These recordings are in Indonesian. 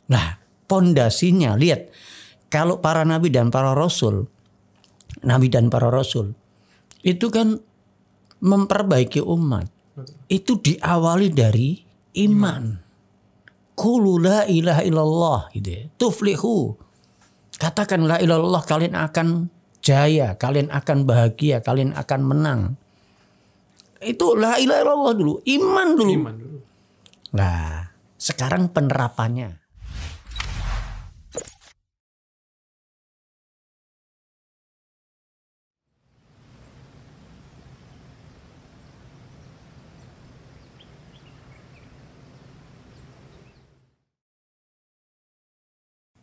Nah, pondasinya lihat, kalau para nabi dan para rasul itu kan memperbaiki umat. Itu diawali dari iman. Qulu la ilaha illallah gitu ya. Tuflihu. Katakan la ilaha illallah, kalian akan jaya, kalian akan bahagia, kalian akan menang. Itu la ilaha illallah dulu, iman dulu. Nah, sekarang penerapannya.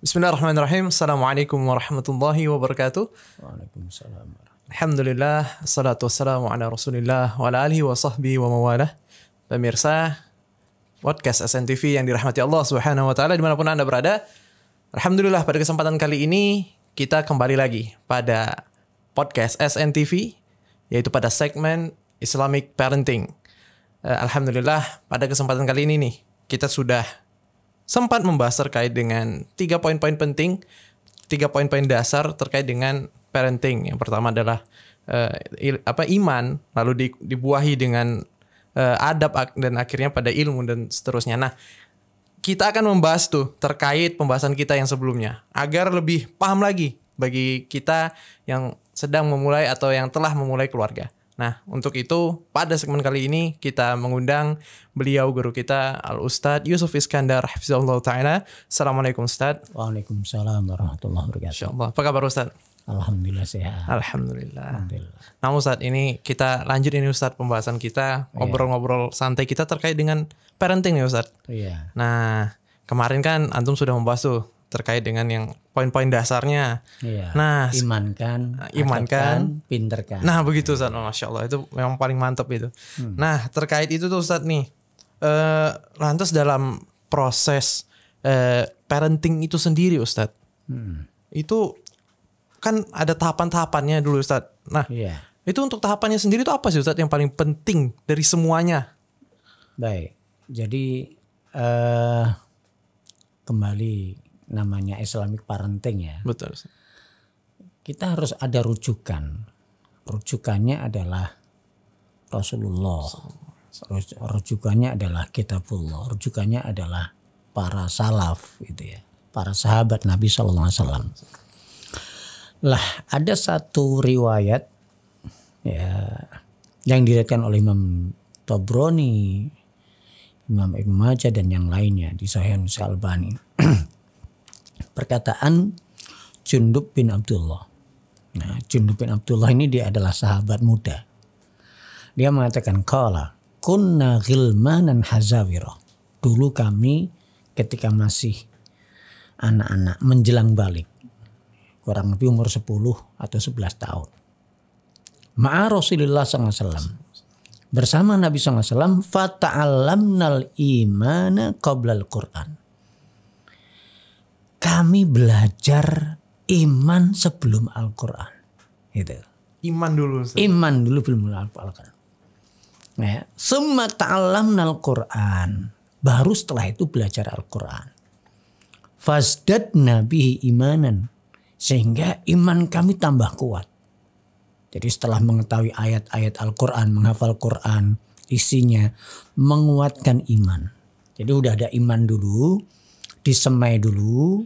Bismillahirrahmanirrahim. Assalamualaikum warahmatullahi wabarakatuh. Waalaikumsalam. Alhamdulillah, assalatu wassalamu ala rasulillah wa ala alihi wa sahbihi wa mawalah. Pemirsa podcast SNTV yang dirahmati Allah subhanahu wa ta'ala dimanapun Anda berada. Alhamdulillah, pada kesempatan kali ini kita kembali lagi pada podcast SNTV, yaitu pada segmen Islamic Parenting. Alhamdulillah, pada kesempatan kali ini nih kita sudah sempat membahas terkait dengan 3 poin-poin penting, 3 poin-poin dasar terkait dengan parenting. Yang pertama adalah iman, lalu dibuahi dengan adab dan akhirnya pada ilmu dan seterusnya. Nah, kita akan membahas tuh terkait pembahasan kita yang sebelumnya agar lebih paham lagi bagi kita yang sedang memulai atau yang telah memulai keluarga. Nah, untuk itu pada segmen kali ini kita mengundang beliau guru kita Al-Ustadz Yusuf Iskandar hafizahullah ta'ala. Assalamualaikum Ustadz. Waalaikumsalam warahmatullahi wabarakatuh. Insyaallah. Apa kabar Ustadz? Alhamdulillah sehat. Alhamdulillah. Nah Ustadz, ini kita lanjut ini Ustadz pembahasan kita, ngobrol-ngobrol santai kita terkait dengan parenting nih Ustadz. Iya. Nah, kemarin kan Antum sudah membahas tuh terkait dengan yang poin-poin dasarnya. Iya. Nah, imankan, pinterkan. Nah, begitu Ustaz. Masya Allah, itu memang paling mantap itu. Nah, terkait itu tuh Ustaz nih, lantas dalam proses parenting itu sendiri Ustaz, itu kan ada tahapan-tahapannya dulu Ustaz. Nah, itu untuk tahapannya sendiri itu apa sih Ustaz yang paling penting dari semuanya? Baik, jadi kembali namanya Islamic Parenting ya. Betul. Kita harus ada rujukan. Rujukannya adalah Rasulullah. Rujukannya adalah Kitabullah. Rujukannya adalah para salaf gitu ya. Para sahabat Nabi SAW. Lah, ada satu riwayat ya yang diriwayatkan oleh Imam Tabrani, Imam Ibnu Majah dan yang lainnya di Sahih Al-Albani. Perkataan Jundub bin Abdullah. Nah, Jundub bin Abdullah ini dia adalah sahabat muda. Dia mengatakan, qala kunna ghilmanan hazawira. Dulu kami ketika masih anak-anak menjelang balik, kurang lebih umur 10 atau 11 tahun. Ma'a Rasulullah SAW. Bersama Nabi SAW, fata'allamnal imana qablal Qur'an. Kami belajar iman sebelum Al-Quran. Gitu. Iman dulu Ustaz. Iman dulu belum Al-Quran. Nah, summa ta'allamnal Quran. Baru setelah itu belajar Al-Quran. Fasdadna bihi imanan. Sehingga iman kami tambah kuat. Jadi setelah mengetahui ayat-ayat Al-Quran, menghafal Quran, isinya menguatkan iman. Jadi udah ada iman dulu, disemai dulu,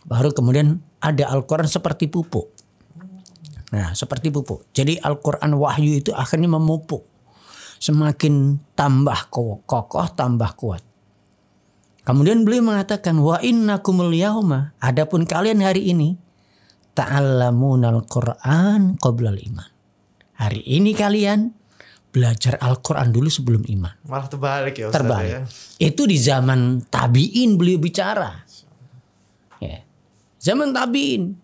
baru kemudian ada Al-Quran seperti pupuk. Nah, seperti pupuk. Jadi Al-Quran wahyu itu akhirnya memupuk. Semakin tambah kokoh, tambah kuat. Kemudian beliau mengatakan, wa innakumul yauma, adapun kalian hari ini, ta'allamunal Qur'an qoblal iman. Hari ini kalian belajar Al-Quran dulu sebelum iman. Malah terbalik ya Ustaz. Terbalik. Ya? Itu di zaman tabi'in beliau bicara. Ya. Zaman tabi'in.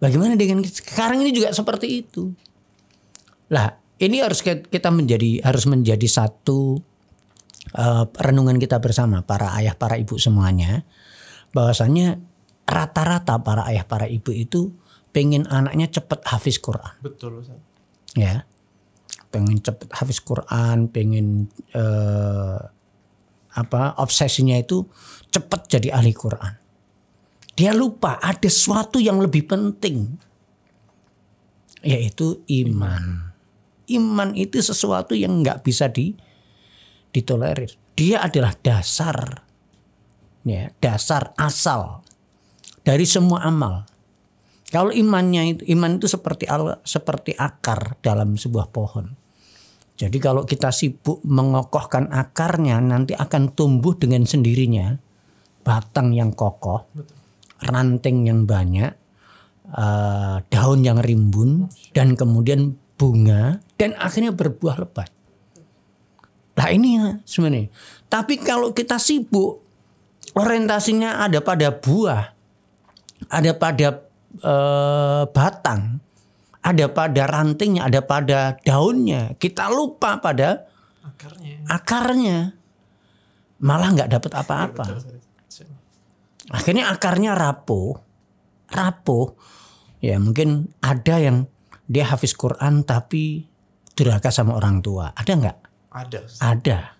Bagaimana dengan sekarang ini juga seperti itu. Lah, ini harus menjadi satu renungan kita bersama para ayah, para ibu semuanya. Bahwasanya rata-rata para ayah, para ibu itu pengen anaknya cepat hafiz Quran. Betul Ustaz. Ya. Pengen cepat hafiz Quran, pengen obsesinya itu cepat jadi ahli Quran. Dia lupa ada sesuatu yang lebih penting, yaitu iman. Iman itu sesuatu yang nggak bisa ditolerir. Dia adalah dasar, ya, dasar asal dari semua amal. Kalau iman itu seperti akar dalam sebuah pohon. Jadi kalau kita sibuk mengokohkan akarnya, nanti akan tumbuh dengan sendirinya batang yang kokoh, ranting yang banyak, daun yang rimbun, dan kemudian bunga, dan akhirnya berbuah lebat. Nah ini ya sebenarnya. Tapi kalau kita sibuk, orientasinya ada pada buah, ada pada batang, ada pada rantingnya, ada pada daunnya. Kita lupa pada akarnya. Malah nggak dapat apa-apa. Akhirnya akarnya rapuh. Ya mungkin ada yang dia hafiz Quran tapi durhaka sama orang tua. Ada nggak? Ada.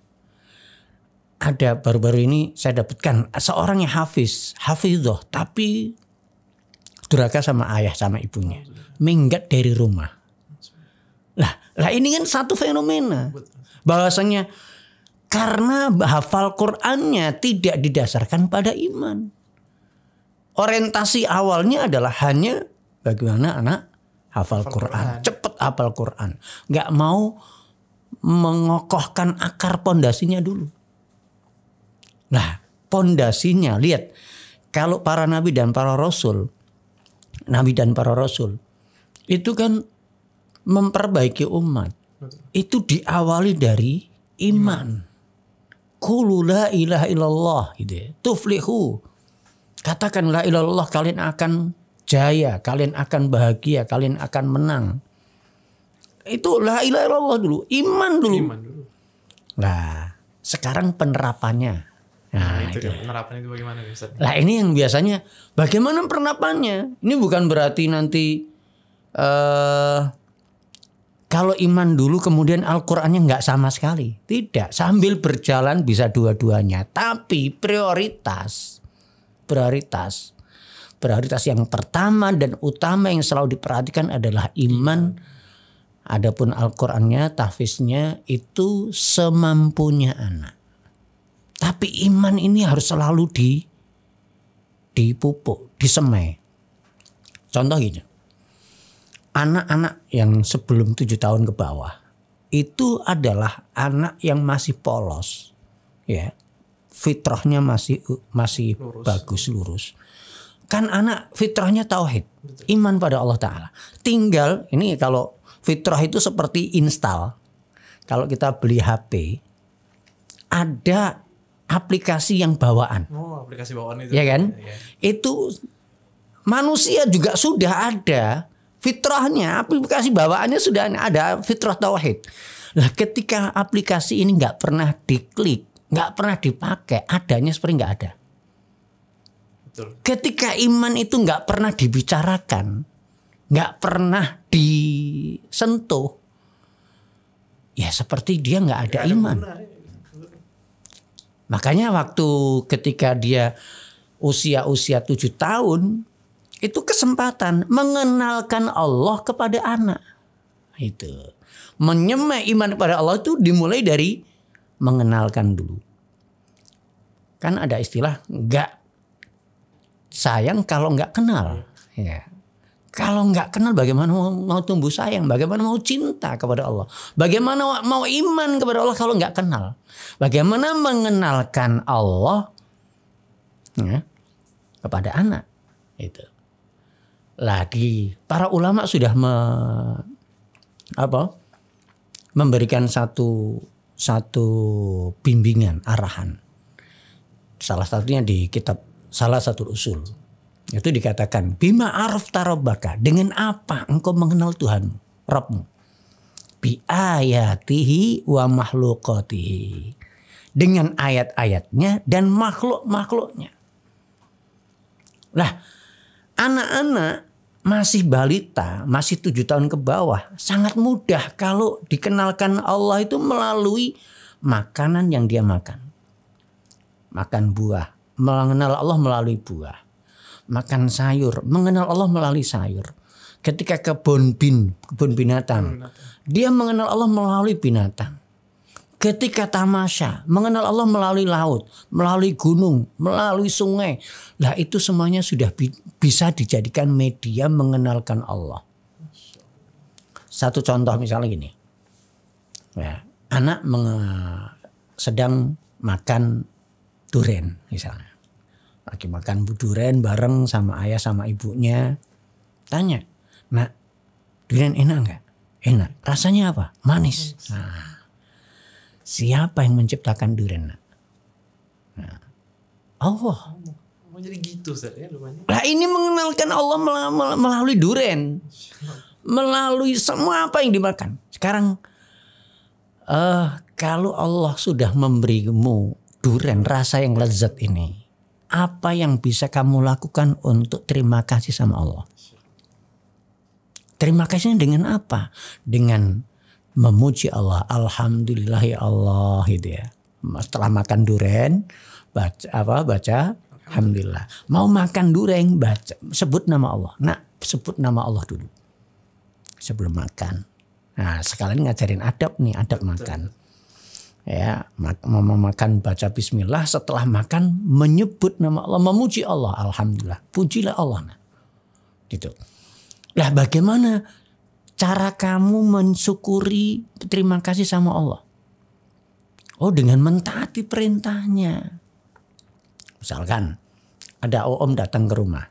Baru-baru ini saya dapatkan seorang yang hafidhoh tapi durhaka sama ayah sama ibunya. Minggat dari rumah. Lah ini kan satu fenomena. Bahwasanya karena hafal Qur'annya tidak didasarkan pada iman. Orientasi awalnya adalah hanya bagaimana anak hafal Quran. Cepat hafal Quran. Gak mau mengokohkan akar pondasinya dulu. Nah pondasinya lihat. Kalau para nabi dan para rasul. Itu kan memperbaiki umat. Itu diawali dari iman. Qulu la ilaha illallah. Tuflihu. Katakan la ilaha illallah, kalian akan jaya, kalian akan bahagia, kalian akan menang. Itu la ilaha illallah dulu, iman dulu. Nah, sekarang penerapannya. Nah, itu. Penerapannya itu bagaimana Ustaz? Nah, ini yang biasanya bagaimana penerapannya? Ini bukan berarti nanti kalau iman dulu kemudian Al-Qur'annya nggak sama sekali. Tidak, sambil berjalan bisa dua-duanya. Tapi prioritas yang pertama dan utama yang selalu diperhatikan adalah iman. Adapun Al-Qur'annya, tahfiznya itu semampunya anak. Tapi iman ini harus selalu dipupuk, disemai. Contoh gini. Anak-anak yang sebelum 7 tahun ke bawah itu adalah anak yang masih polos. Ya. Fitrahnya masih lurus. Kan anak fitrahnya tauhid, iman pada Allah Ta'ala. Tinggal ini kalau fitrah itu seperti install. Kalau kita beli HP, ada aplikasi yang bawaan. Oh, aplikasi bawaan itu. Ya kan? Ya. Itu manusia juga sudah ada fitrahnya, aplikasi bawaannya sudah ada fitrah tauhid. Nah, ketika aplikasi ini nggak pernah diklik, nggak pernah dipakai, adanya seperti nggak ada. Betul. Ketika iman itu nggak pernah dibicarakan, nggak pernah disentuh, ya seperti dia nggak ada iman. Makanya waktu ketika dia usia 7 tahun, itu kesempatan mengenalkan Allah kepada anak. Itu menyemai iman kepada Allah itu dimulai dari mengenalkan dulu. Kan ada istilah nggak sayang kalau nggak kenal. Ya. Kalau nggak kenal bagaimana mau tumbuh sayang, bagaimana mau cinta kepada Allah, bagaimana mau iman kepada Allah kalau nggak kenal, bagaimana mengenalkan Allah ya, kepada anak itu. Lah para ulama sudah memberikan satu bimbingan arahan. Salah satunya di kitab salah satu usul. Itu dikatakan bima arafta rabbaka, dengan apa engkau mengenal Tuhanmu, Rabbmu? Bi ayatihi wa makhluqatihi. Dengan ayat-ayatnya dan makhluk-makhluknya. Lah, anak-anak masih balita, masih 7 tahun ke bawah, sangat mudah kalau dikenalkan Allah itu melalui makanan yang dia makan. Makan buah, mengenal Allah melalui buah. makan sayur, mengenal Allah melalui sayur. Ketika kebun binatang, dia mengenal Allah melalui binatang. Ketika tamasya, mengenal Allah melalui laut, melalui gunung, melalui sungai. Lah itu semuanya sudah bisa dijadikan media mengenalkan Allah. Satu contoh misalnya gini. Ya, anak sedang makan durian misalnya. Lagi makan durian bareng sama ayah sama ibunya. Tanya, "Nak, durian enak enggak?" "Enak." "Rasanya apa?" "Manis." Nah, siapa yang menciptakan durian? Nah, Allah. Jadi gitu Ustaz ya lumayan. Nah ini mengenalkan Allah melalui durian. Melalui semua apa yang dimakan. Sekarang kalau Allah sudah memberimu durian rasa yang lezat ini, apa yang bisa kamu lakukan untuk terima kasih sama Allah? Terima kasihnya dengan apa? Dengan memuji Allah, alhamdulillah ya Allah gitu ya. Setelah makan durian baca alhamdulillah. Mau makan durian sebut nama Allah. Nah, sebut nama Allah dulu sebelum makan. Nah, sekalian ngajarin adab nih, adab makan. Ya, mau makan baca bismillah, setelah makan menyebut nama Allah, memuji Allah, alhamdulillah. Pujilah Allah. Nah. Gitu. Lah bagaimana cara kamu mensyukuri terima kasih sama Allah? Oh, dengan mentaati perintahnya. Misalkan ada om datang ke rumah.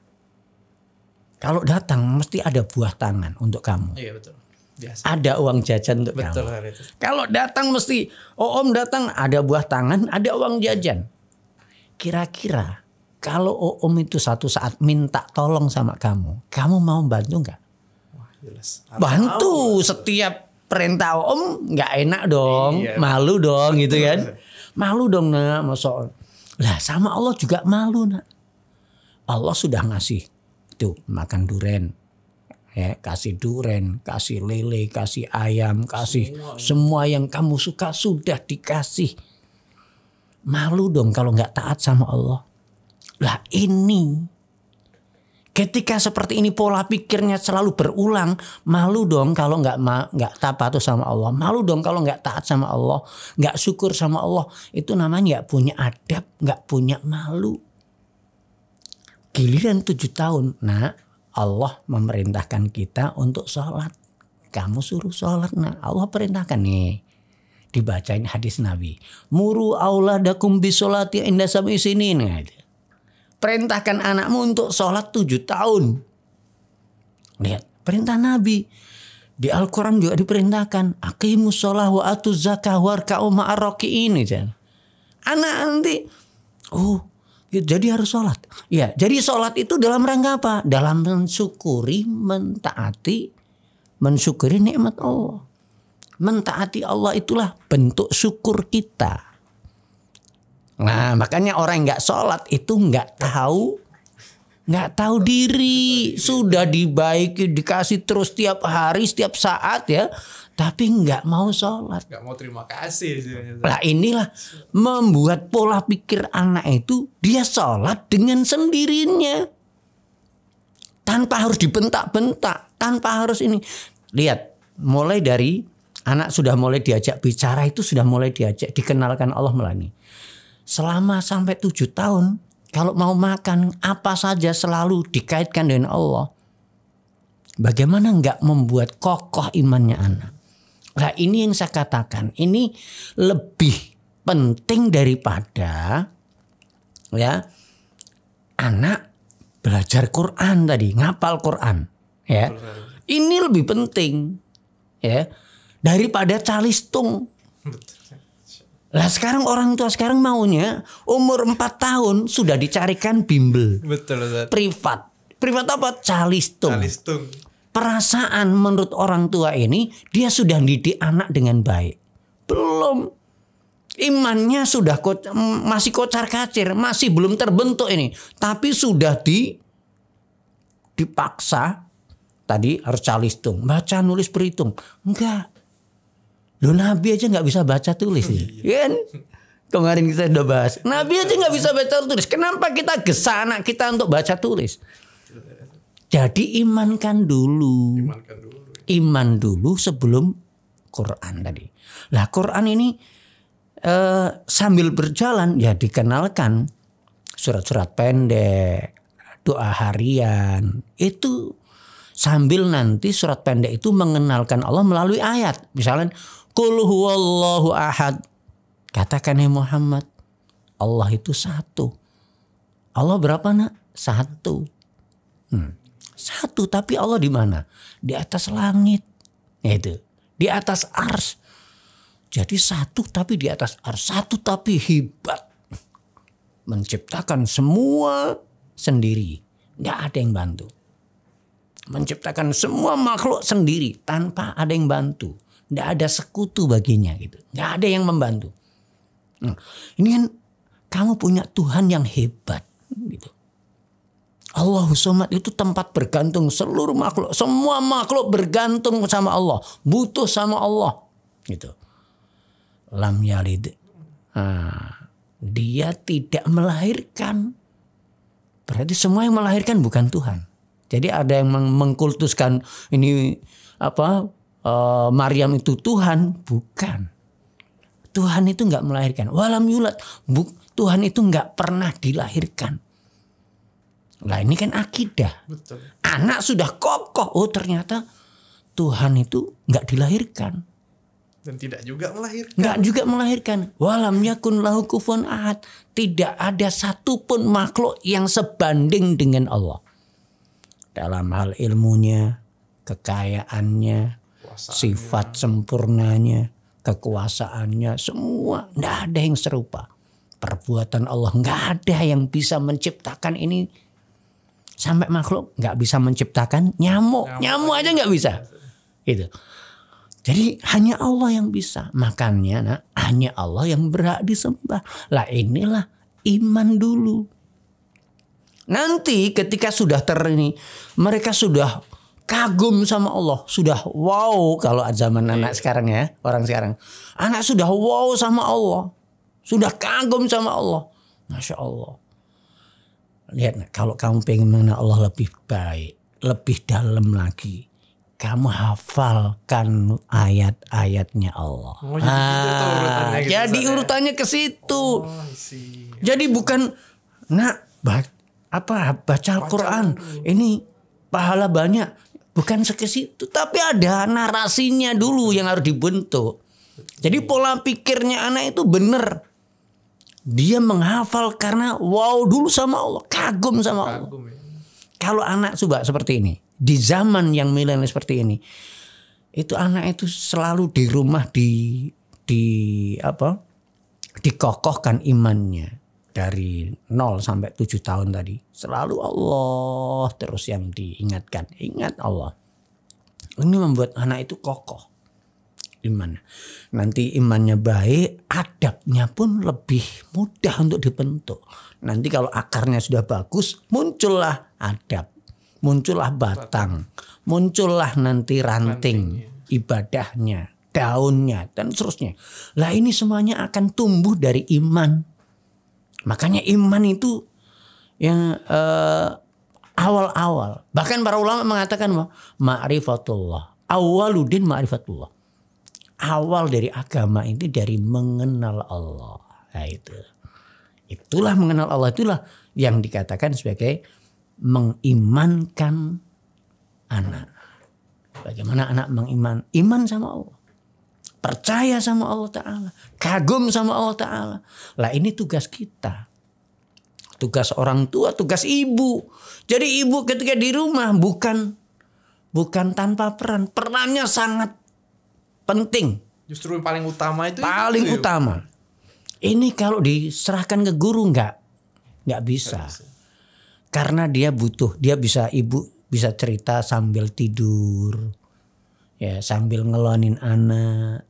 Kalau datang mesti ada buah tangan untuk kamu. Iya betul. Biasa. Ada uang jajan untuk betul, kamu. Itu. Kalau datang mesti om datang ada buah tangan, ada uang jajan. Kira-kira kalau om itu satu saat minta tolong sama kamu mau bantu nggak? Wah, jelas. Bantu setiap perintah om nggak enak dong, iya. Malu dong gitu kan, malu dong nak, masuk. Lah sama Allah juga malu nak. Allah sudah ngasih tuh makan duren, ya kasih duren, kasih lele, kasih ayam, kasih semua yang kamu suka sudah dikasih. Malu dong kalau nggak taat sama Allah. Lah ini ketika seperti ini pola pikirnya selalu berulang, malu dong kalau nggak taat sama Allah, malu dong kalau nggak taat sama Allah, nggak syukur sama Allah. Itu namanya nggak punya adab, nggak punya malu. Giliran 7 tahun, nah Allah memerintahkan kita untuk sholat. Kamu suruh sholat, nah Allah perintahkan nih. Dibacain hadis Nabi. Muru auladakum bisolati inda sab'i sinin. Perintahkan anakmu untuk sholat 7 tahun. Lihat perintah Nabi. Di Al-Quran juga diperintahkan. Aqimus sholah wa atuz zakah warka'u ma'arroki'in. Anak nanti. Oh jadi harus sholat. Ya, jadi sholat itu dalam rangka apa? Dalam mensyukuri, mentaati, mensyukuri nikmat Allah. Mentaati Allah itulah bentuk syukur kita. Nah, makanya orang yang nggak sholat itu nggak tahu diri. Sudah dibaiki, dikasih terus setiap hari, setiap saat ya. Tapi nggak mau sholat. Nggak mau terima kasih. Nah inilah membuat pola pikir anak itu dia sholat dengan sendirinya. Tanpa harus dibentak-bentak. Tanpa harus ini. Lihat mulai dari anak sudah mulai diajak bicara itu sudah mulai diajak dikenalkan Allah melalui. Selama sampai 7 tahun kalau mau makan apa saja selalu dikaitkan dengan Allah. Bagaimana nggak membuat kokoh imannya anak? Nah ini yang saya katakan, ini lebih penting daripada ya anak belajar Quran tadi, ngapal Quran ya. Ini lebih penting ya daripada calistung. Lah sekarang orang tua sekarang maunya umur 4 tahun sudah dicarikan bimbel. Betul, betul. Privat apa? Calistung. Perasaan menurut orang tua ini dia sudah didik anak dengan baik. Belum. Imannya sudah masih kocar-kacir, masih belum terbentuk ini. Tapi sudah dipaksa tadi harus calistung, baca nulis berhitung. Enggak. Loh Nabi aja nggak bisa baca tulis. Kan? Kemarin kita sudah bahas. Nabi aja nggak bisa baca tulis. Kenapa kita gesa anak kita untuk baca tulis? Jadi imankan dulu. Iman dulu sebelum Quran tadi. Lah Quran ini sambil berjalan ya dikenalkan surat-surat pendek, doa harian. Itu sambil nanti surat pendek itu mengenalkan Allah melalui ayat. Misalnya Qul huwallahu ahad. Katakan ya Muhammad, Allah itu satu. Allah berapa nak? Satu. Satu, tapi Allah di mana? Di atas langit. Itu. Di atas ars. Jadi satu tapi di atas ars. Satu tapi hebat. Menciptakan semua sendiri. Nggak ada yang bantu. Menciptakan semua makhluk sendiri tanpa ada yang bantu. Nggak ada sekutu baginya gitu. Nggak ada yang membantu. Ini kan kamu punya Tuhan yang hebat gitu. Allahu Somad itu tempat bergantung seluruh makhluk. Semua makhluk bergantung sama Allah. Butuh sama Allah. Gitu. Lam yalid. Dia tidak melahirkan. Berarti semua yang melahirkan bukan Tuhan. Jadi ada yang mengkultuskan ini Maryam itu Tuhan. Bukan. Tuhan itu nggak melahirkan. Walam yulad. Tuhan itu nggak pernah dilahirkan. Nah ini kan akidah. Betul. Anak sudah kokoh. Oh ternyata Tuhan itu nggak dilahirkan. Dan tidak juga melahirkan. Nggak juga melahirkan. Walam yakun lahu kufuwan ahad. Tidak ada satupun makhluk yang sebanding dengan Allah. Dalam hal ilmunya, kekayaannya, sifat sempurnanya, kekuasaannya, semua. Nggak ada yang serupa. Perbuatan Allah nggak ada yang bisa menciptakan ini. Sampai makhluk nggak bisa menciptakan nyamuk aja nggak bisa. Gitu. Jadi hanya Allah yang bisa. Makanya hanya Allah yang berhak disembah. Lah inilah iman dulu. Nanti ketika sudah mereka sudah kagum sama Allah. Sudah wow kalau zaman anak sekarang ya. Orang sekarang. Anak sudah wow sama Allah. Sudah kagum sama Allah. Masya Allah. Lihat kalau kamu pengen mengenal Allah lebih baik. Lebih dalam lagi. Kamu hafalkan ayat-ayatnya Allah. Jadi urutannya ke situ. Jadi bukan baca Al-Quran ini pahala banyak, bukan ke situ, tapi ada narasinya dulu yang harus dibentuk. Jadi pola pikirnya anak itu benar. Dia menghafal karena wow dulu sama Allah, kagum sama Allah. Kalau anak coba seperti ini, di zaman yang milenial seperti ini, itu anak itu selalu di rumah dikokohkan imannya dari 0 sampai 7 tahun tadi. Selalu Allah terus yang diingatkan. Ingat Allah. Ini membuat anak itu kokoh imannya. Nanti imannya baik, adabnya pun lebih mudah untuk dibentuk. Nanti kalau akarnya sudah bagus, muncullah adab. Muncullah batang, muncullah nanti ranting ibadahnya, daunnya dan seterusnya. Lah ini semuanya akan tumbuh dari iman. Makanya iman itu yang awal-awal. Bahkan para ulama mengatakan ma'rifatullah. Awwaluddin ma'rifatullah. Awal dari agama itu dari mengenal Allah. Nah itulah mengenal Allah, itulah yang dikatakan sebagai mengimankan anak. Bagaimana anak iman sama Allah. Percaya sama Allah Ta'ala. Kagum sama Allah Ta'ala. Lah ini tugas kita. Tugas orang tua, tugas ibu. Jadi ibu ketika di rumah bukan tanpa peran. Perannya sangat penting. Justru yang paling utama itu. Paling utama. Ini kalau diserahkan ke guru nggak bisa. Karena dia ibu bisa cerita sambil tidur. Ya, sambil ngelonin anak.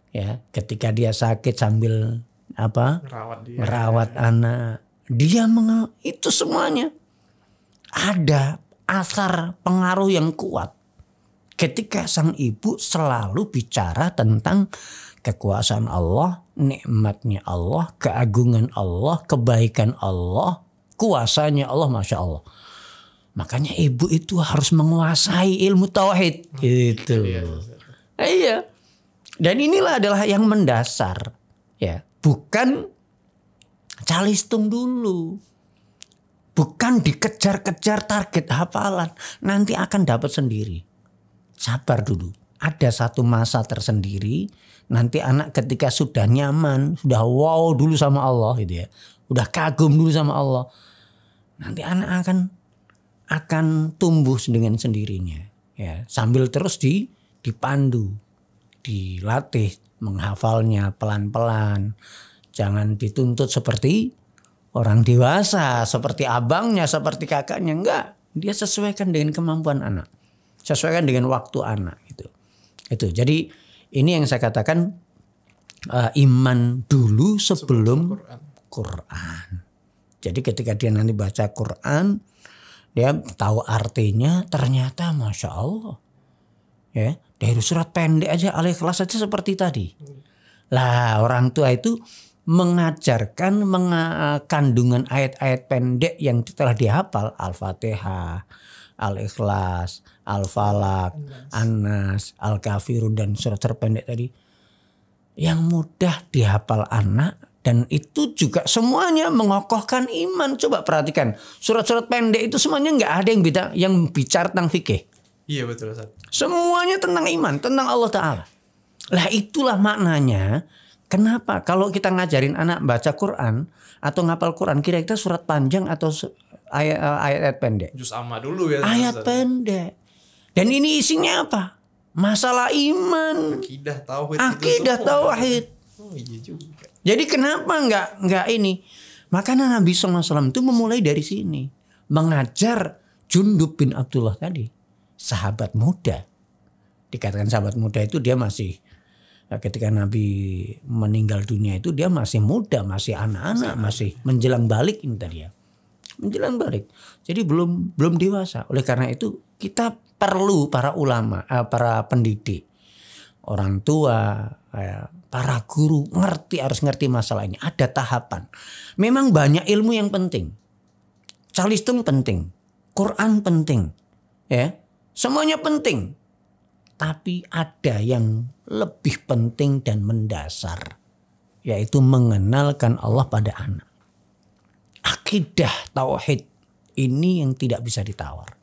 Ya, ketika dia sakit sambil merawat anak. Dia itu semuanya ada asar pengaruh yang kuat. Ketika sang ibu selalu bicara tentang kekuasaan Allah nikmatnya Allah, keagungan Allah, kebaikan Allah, kuasanya Allah, Masya Allah. Makanya ibu itu harus menguasai ilmu tauhid. Gitu. Iya. Dan inilah adalah yang mendasar. Ya, bukan calistung dulu. Bukan dikejar-kejar target hafalan. Nanti akan dapat sendiri. Sabar dulu. Ada satu masa tersendiri. Nanti anak ketika sudah nyaman, sudah wow dulu sama Allah gitu ya. Udah kagum dulu sama Allah. Nanti anak akan tumbuh dengan sendirinya. Ya, sambil terus dipandu, dilatih menghafalnya pelan-pelan. Jangan dituntut seperti orang dewasa, seperti abangnya, seperti kakaknya. Enggak, dia sesuaikan dengan kemampuan anak. Sesuaikan dengan waktu anak gitu. Itu. Jadi ini yang saya katakan iman dulu sebelum Quran. Jadi ketika dia nanti baca Quran, dia tahu artinya, ternyata Masya Allah. Ya, dari surat pendek aja, Al-Ikhlas aja seperti tadi. Lah orang tua itu mengajarkan kandungan ayat-ayat pendek yang telah dihafal, Al-Fatihah, Al-Ikhlas, Al-Falaq, An-Nas, Al-Kafirun, dan surat-surat pendek tadi. Yang mudah dihafal anak, dan itu juga semuanya mengokohkan iman. Coba perhatikan, surat-surat pendek itu semuanya nggak ada yang bicara tentang fikih. Iya betul Ustaz. Semuanya tentang iman, tentang Allah Ta'ala. Lah itulah maknanya. Kenapa kalau kita ngajarin anak baca Quran atau ngapal Quran, kira-kira surat panjang atau ayat-ayat pendek? Juz amma dulu ya. Ayat pendek. Dan ini isinya apa? Masalah iman. Akidah tauhid. Akidah tauhid. Oh iya juga. Jadi kenapa nggak ini? Makanya Nabi SAW itu memulai dari sini. Mengajar Jundub bin Abdullah tadi. Sahabat muda. Dikatakan sahabat muda itu dia masih, ketika Nabi meninggal dunia itu dia masih muda, masih anak-anak, masih menjelang balik ini tadi ya. Menjelang balik. Jadi belum dewasa. Oleh karena itu kita perlu para ulama, para pendidik, orang tua, para guru harus ngerti masalah ini. Ada tahapan. Memang banyak ilmu yang penting. Calistung penting. Quran penting. Ya. Semuanya penting. Tapi ada yang lebih penting dan mendasar. Yaitu mengenalkan Allah pada anak. Akidah tauhid ini yang tidak bisa ditawar.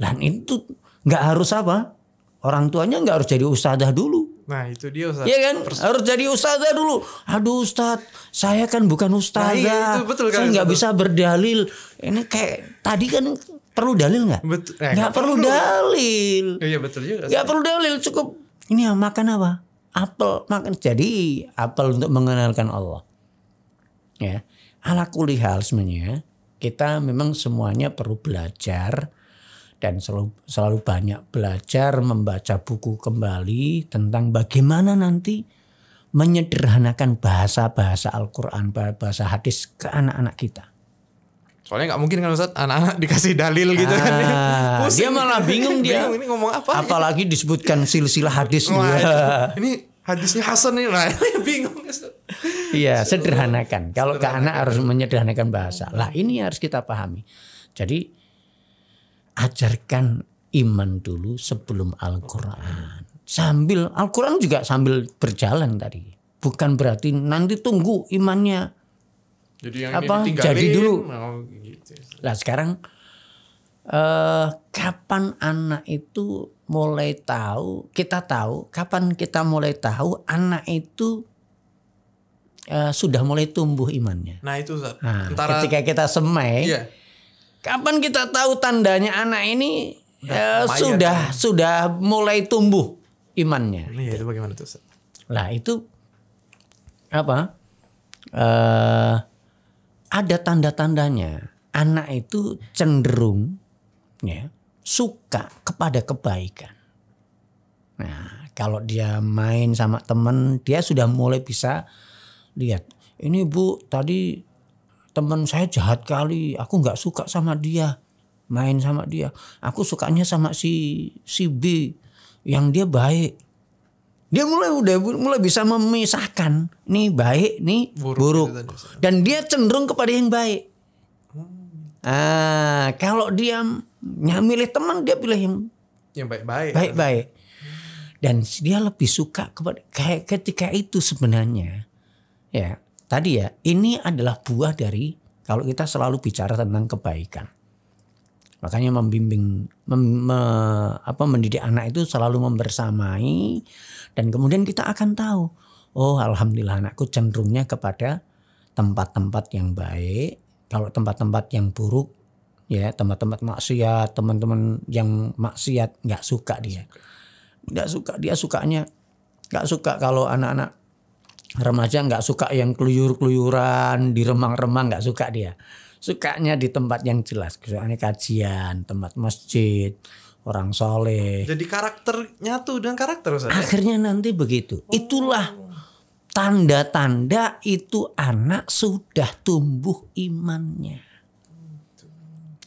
Dan itu gak harus apa? Orang tuanya gak harus jadi ustadzah dulu. Nah itu dia Ustaz. Iya kan? Harus jadi ustadzah dulu. Aduh Ustadz, saya kan bukan ustadzah. Nah, iya, itu betul, kan, saya gak bisa berdalil. Ini kayak tadi kan perlu dalil gak? Betul. Gak perlu dalil. Iya betul juga. Gak perlu dalil, cukup ini ya, makan apa? Apel. Makan. Jadi apel untuk mengenalkan Allah. Ya. Ala kulli hal sebenarnya kita memang semuanya perlu belajar. Dan selalu banyak belajar, membaca buku kembali tentang bagaimana nanti menyederhanakan bahasa-bahasa Al-Quran, bahasa hadis ke anak-anak kita. Soalnya gak mungkin kan Ustaz, anak-anak dikasih dalil gitu kan. Dia malah bingung dia. Bingung, ini ngomong apa? Apalagi disebutkan silsilah hadis. Ini hadisnya Hasan nih. Nah, bingung Ustaz. Iya, sederhanakan. Kalau ke anak harus menyederhanakan bahasa. Lah ini harus kita pahami. Jadi ajarkan iman dulu sebelum Al-Quran. Sambil Al-Quran juga sambil berjalan tadi. Bukan berarti nanti tunggu imannya jadi yang apa ini jadi dulu. Gitu. Lah sekarang kapan anak itu mulai tahu? Kita tahu kapan kita mulai tahu anak itu sudah mulai tumbuh imannya. Nah itu Ustaz. Nah, ketika kita semai. Iya. Kapan kita tahu tandanya anak ini sudah mulai tumbuh imannya? Iya, itu bagaimana tuh Ustaz? Lah itu apa? Ada tanda-tandanya. Anak itu cenderung ya suka kepada kebaikan. Nah, kalau dia main sama teman, dia sudah mulai bisa lihat. Ini Bu, tadi teman saya jahat kali, aku nggak suka sama dia, main sama dia. Aku sukanya sama si B, yang dia baik. Dia mulai bisa memisahkan nih baik, nih buruk. Gitu tadi. Dan dia cenderung kepada yang baik. Kalau dia milih teman, dia pilih yang baik-baik. Baik-baik. Dan dia lebih suka kepada kayak ketika itu sebenarnya. Ya, tadi ya, ini adalah buah dari kalau kita selalu bicara tentang kebaikan. Makanya mendidik anak itu selalu membersamai, dan kemudian kita akan tahu, oh alhamdulillah anakku cenderungnya kepada tempat-tempat yang baik. Kalau tempat-tempat yang buruk, ya tempat-tempat maksiat, teman-teman yang maksiat nggak suka dia. Nggak suka, dia sukanya nggak suka kalau anak-anak remaja nggak suka yang keluyur-keluyuran di remang-remang, nggak suka dia. Sukanya di tempat yang jelas, misalnya kajian, tempat masjid, orang soleh. Jadi karakter nyatu dengan karakter Ustaz. Akhirnya nanti begitu. Itulah tanda-tanda itu anak sudah tumbuh imannya.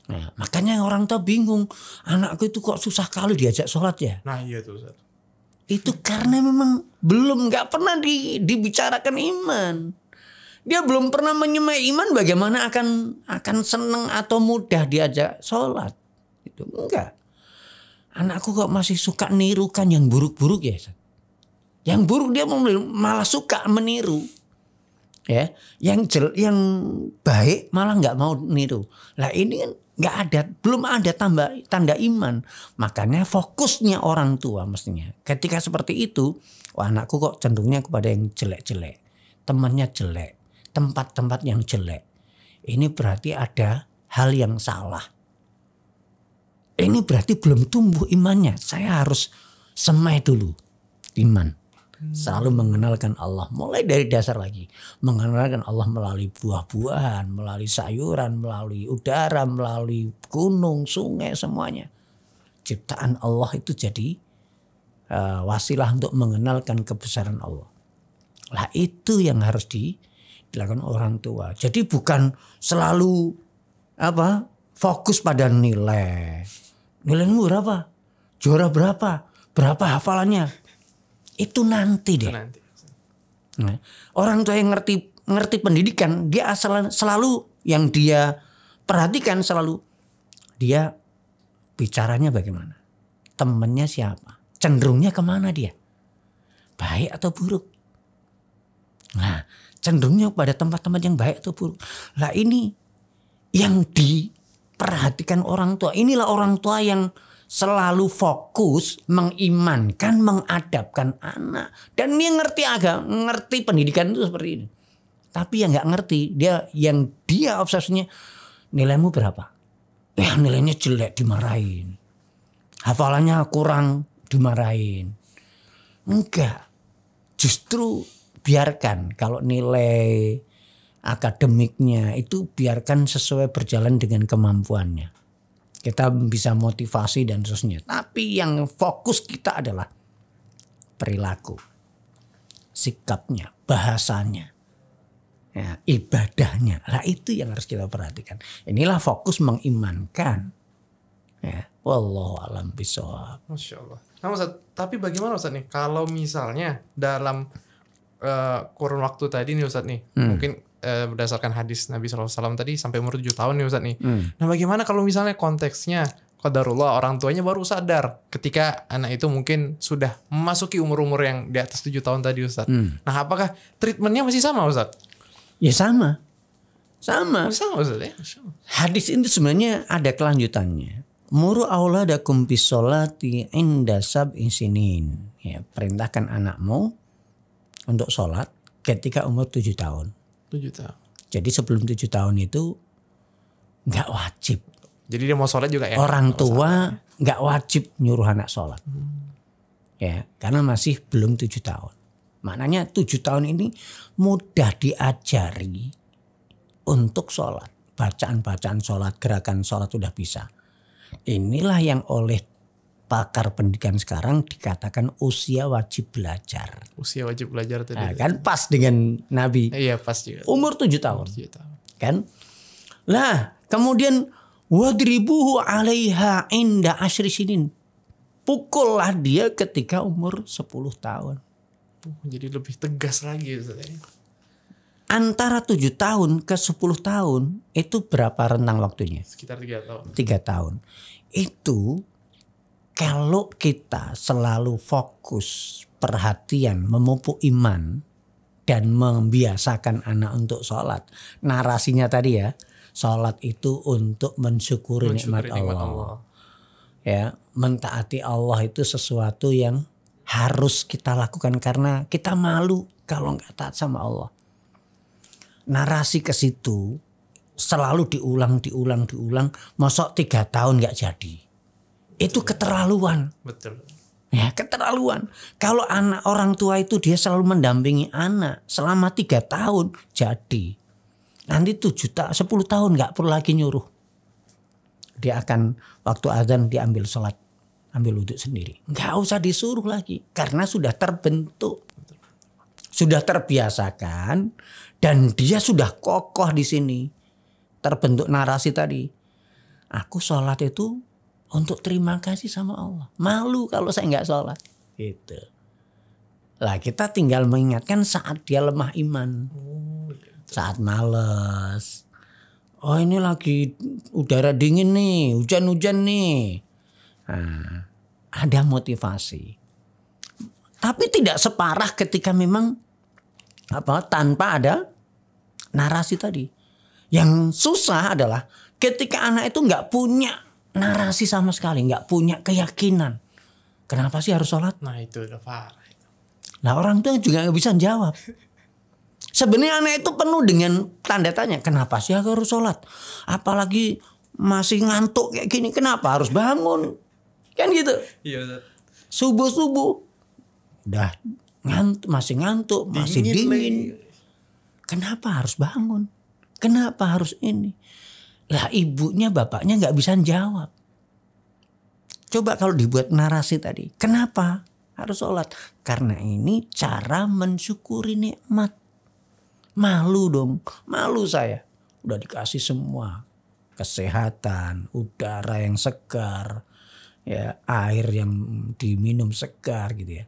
Nah, makanya orang tua bingung, anakku itu kok susah kali diajak sholat ya. Nah iya tuh Ustaz. Itu karena memang nggak pernah dibicarakan iman. Dia belum pernah menyemai iman, bagaimana akan senang atau mudah diajak sholat. Itu enggak. Anakku kok masih suka nirukan yang buruk-buruk ya. Yang buruk dia malah suka meniru. Ya, yang baik malah nggak mau niru. Lah ini kan nggak ada, belum ada tanda iman. Makanya fokusnya orang tua mestinya. Ketika seperti itu, anakku kok cenderungnya kepada yang jelek-jelek, temannya jelek, tempat-tempat yang jelek. Ini berarti ada hal yang salah. Ini berarti belum tumbuh imannya. Saya harus semai dulu iman. Selalu mengenalkan Allah. Mulai dari dasar lagi. Mengenalkan Allah melalui buah-buahan, melalui sayuran, melalui udara, melalui gunung, sungai, semuanya. Ciptaan Allah itu jadi wasilah untuk mengenalkan kebesaran Allah. Lah itu yang harus dilakukan orang tua. Jadi bukan selalu fokus pada nilai. Nilaimu berapa? Juara berapa? Berapa hafalannya? Itu nanti deh. Nah, orang tua yang ngerti pendidikan, dia selalu yang dia perhatikan selalu dia bicaranya bagaimana, temennya siapa, cenderungnya kemana dia, baik atau buruk. Nah, cenderungnya pada tempat-tempat yang baik atau buruk. Lah ini yang diperhatikan orang tua. Inilah orang tua yang selalu fokus mengimankan, mengadabkan anak. Dan dia ngerti pendidikan itu seperti ini. Tapi yang nggak ngerti, yang dia obsesinya, nilaimu berapa? Ya nilainya jelek, dimarahin. Hafalannya kurang, dimarahin. Enggak. Justru biarkan kalau nilai akademiknya itu biarkan sesuai berjalan dengan kemampuannya. Kita bisa motivasi dan seterusnya. Tapi yang fokus kita adalah perilaku, sikapnya, bahasanya, ya, ibadahnya. Lah itu yang harus kita perhatikan. Inilah fokus mengimankan. Ya, wallahu a'lam bishawab. Masya Allah. Nah Ustaz, tapi bagaimana Ustaz nih kalau misalnya dalam kurun waktu tadi nih Ustaz nih, mungkin berdasarkan hadis Nabi SAW tadi sampai umur 7 tahun nih Ustaz nih. Nah bagaimana kalau misalnya konteksnya qadarullah orang tuanya baru sadar ketika anak itu mungkin sudah memasuki umur-umur yang di atas 7 tahun tadi Ustaz. Nah apakah treatmentnya masih sama Ustaz? Ya sama. Sama Ustaz ya. Hadis ini sebenarnya ada kelanjutannya. Muru auladakum bisolati inda sab'in sinin. Ya, perintahkan anakmu untuk sholat ketika umur 7 tahun. 7 tahun. Jadi sebelum 7 tahun itu nggak wajib. Jadi dia mau sholat juga ya? Orang tua nggak wajib nyuruh anak sholat. Ya, karena masih belum 7 tahun. Maknanya 7 tahun ini mudah diajari untuk sholat. Bacaan-bacaan sholat, gerakan sholat sudah bisa. Inilah yang oleh pakar pendidikan sekarang dikatakan usia wajib belajar. Usia wajib belajar tadi. Nah, kan pas dengan Nabi. Iya pas juga. Umur 7 tahun. Umur 7 tahun. Kan? Lah, kemudian wadribuhu 'alaiha inda asyri sinin. Pukullah dia ketika umur 10 tahun. Jadi lebih tegas lagi Ustaz. Antara 7 tahun ke 10 tahun itu berapa rentang waktunya? Sekitar 3 tahun. 3 tahun. Itu kalau kita selalu fokus perhatian memupuk iman dan membiasakan anak untuk sholat. Narasinya tadi ya, sholat itu untuk mensyukuri nikmat Allah. Ya, mentaati Allah itu sesuatu yang harus kita lakukan karena kita malu kalau nggak taat sama Allah. Narasi ke situ selalu diulang. Mosok 3 tahun nggak jadi. Itu keterlaluan. Betul. Ya, keterlaluan. Kalau anak orang tua itu dia selalu mendampingi anak selama 3 tahun jadi. Nanti 10 tahun nggak perlu lagi nyuruh. Dia akan waktu azan dia ambil sholat, ambil wudhu sendiri. Nggak usah disuruh lagi karena sudah terbentuk, sudah terbiasakan dan dia sudah kokoh di sini. Terbentuk narasi tadi. Aku sholat itu untuk terima kasih sama Allah. Malu kalau saya nggak sholat. Gitu. Lah kita tinggal mengingatkan saat dia lemah iman, saat malas. Oh ini lagi udara dingin nih, hujan-hujan nih. Nah, ada motivasi. Tapi tidak separah ketika memang tanpa ada narasi tadi. Yang susah adalah ketika anak itu nggak punya narasi sama sekali, nggak punya keyakinan. Kenapa sih harus sholat? Nah itu udah parah. Nah orang tua juga nggak bisa jawab. Sebenarnya anak itu penuh dengan tanda tanya. Kenapa sih harus sholat? Apalagi masih ngantuk kayak gini. Kenapa harus bangun? Kan gitu. Iya. Subuh-subuh. Udah masih ngantuk. Masih dingin. Kenapa harus bangun? Kenapa harus ini? Lah ibunya bapaknya gak bisa jawab. Coba kalau dibuat narasi tadi. Kenapa harus sholat? Karena ini cara mensyukuri nikmat. Malu dong, malu saya. Udah dikasih semua. Kesehatan, udara yang segar, ya air yang diminum segar gitu ya.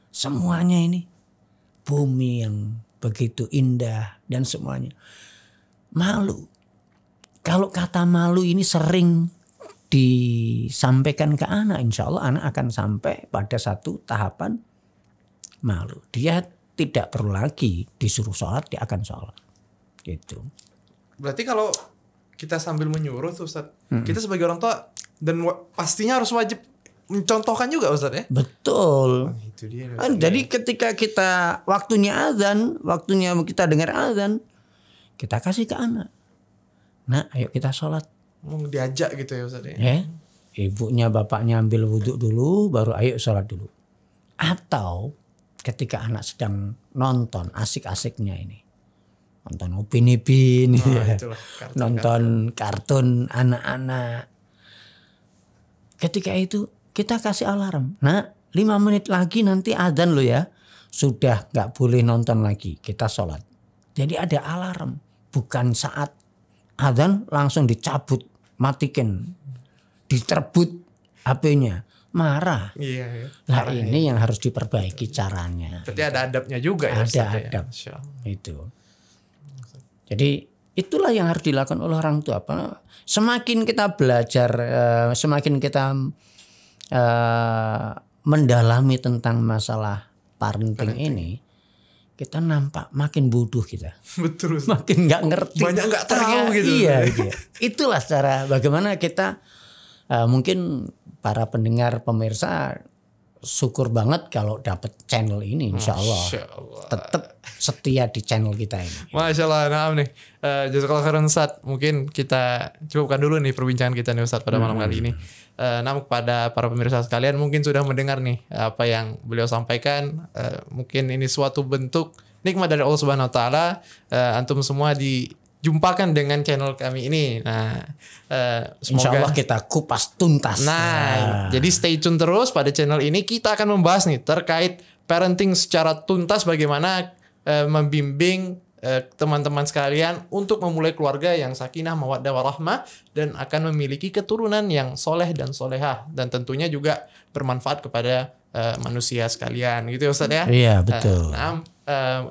Semuanya ini. Bumi yang begitu indah dan semuanya. Malu. Kalau kata malu ini sering disampaikan ke anak, insya Allah anak akan sampai pada satu tahapan malu. Dia tidak perlu lagi disuruh sholat, dia akan sholat. Gitu. Berarti kalau kita sambil menyuruh tuh Ustaz, kita sebagai orang tua dan pastinya harus wajib mencontohkan juga Ustaz ya? Betul. Itu dia. Jadi ketika kita waktunya azan, waktunya kita dengar azan, kita kasih ke anak. Nah ayo kita sholat. Diajak gitu ya Ustaz ya? Ya, ibunya bapaknya ambil wudhu dulu, baru ayo sholat dulu. Atau ketika anak sedang nonton asik-asiknya ini. Nonton Upin Ipin. Nonton kartun anak-anak. Ketika itu kita kasih alarm. Nah 5 menit lagi nanti azan lo ya. Sudah gak boleh nonton lagi. Kita sholat. Jadi ada alarm. Bukan saat azan langsung dicabut. Matikan. Diterbut HP-nya. Marah. Iya. Lah ini yang harus diperbaiki caranya. Berarti ada adabnya juga ya. Ada adab. Ya? Itu. Jadi itulah yang harus dilakukan oleh orang tua. Semakin kita belajar, semakin kita mendalami tentang masalah parenting ini, kita nampak makin bodoh kita. Betul. Makin nggak ngerti. Banyak nggak tahu gitu. Iya. Itulah cara bagaimana kita mungkin para pendengar pemirsa syukur banget kalau dapat channel ini, insya Allah. Tetap setia di channel kita ini. Masya Allah, nah nih. Jazakallah khairan Ustaz. Mungkin kita cukupkan dulu nih perbincangan kita nih Ustaz pada malam kali ini. Namun kepada para pemirsa sekalian mungkin sudah mendengar nih apa yang beliau sampaikan. Mungkin ini suatu bentuk nikmat dari Allah Subhanahu Wa Taala. Antum semua dijumpakan dengan channel kami ini. Nah, semoga insya Allah kita kupas tuntas. Nah, jadi stay tune terus pada channel ini. Kita akan membahas nih terkait parenting secara tuntas, bagaimana membimbing teman-teman sekalian untuk memulai keluarga yang sakinah, mawaddah, warahmah, dan akan memiliki keturunan yang soleh dan solehah, dan tentunya juga bermanfaat kepada manusia sekalian gitu ya Ustaz ya. Iya betul.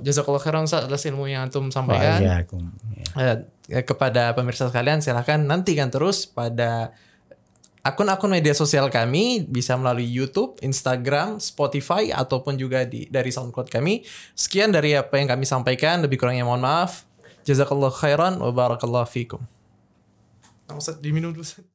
Jazakallah khairan Ustaz atas ilmu yang antum sampaikan. Kepada pemirsa sekalian silahkan nantikan terus pada akun-akun media sosial kami, bisa melalui YouTube, Instagram, Spotify, ataupun juga dari SoundCloud kami. Sekian dari apa yang kami sampaikan, lebih kurangnya mohon maaf. Jazakallah khairan wa barakallahu fikum. Ustaz diminum dulu Ustaz.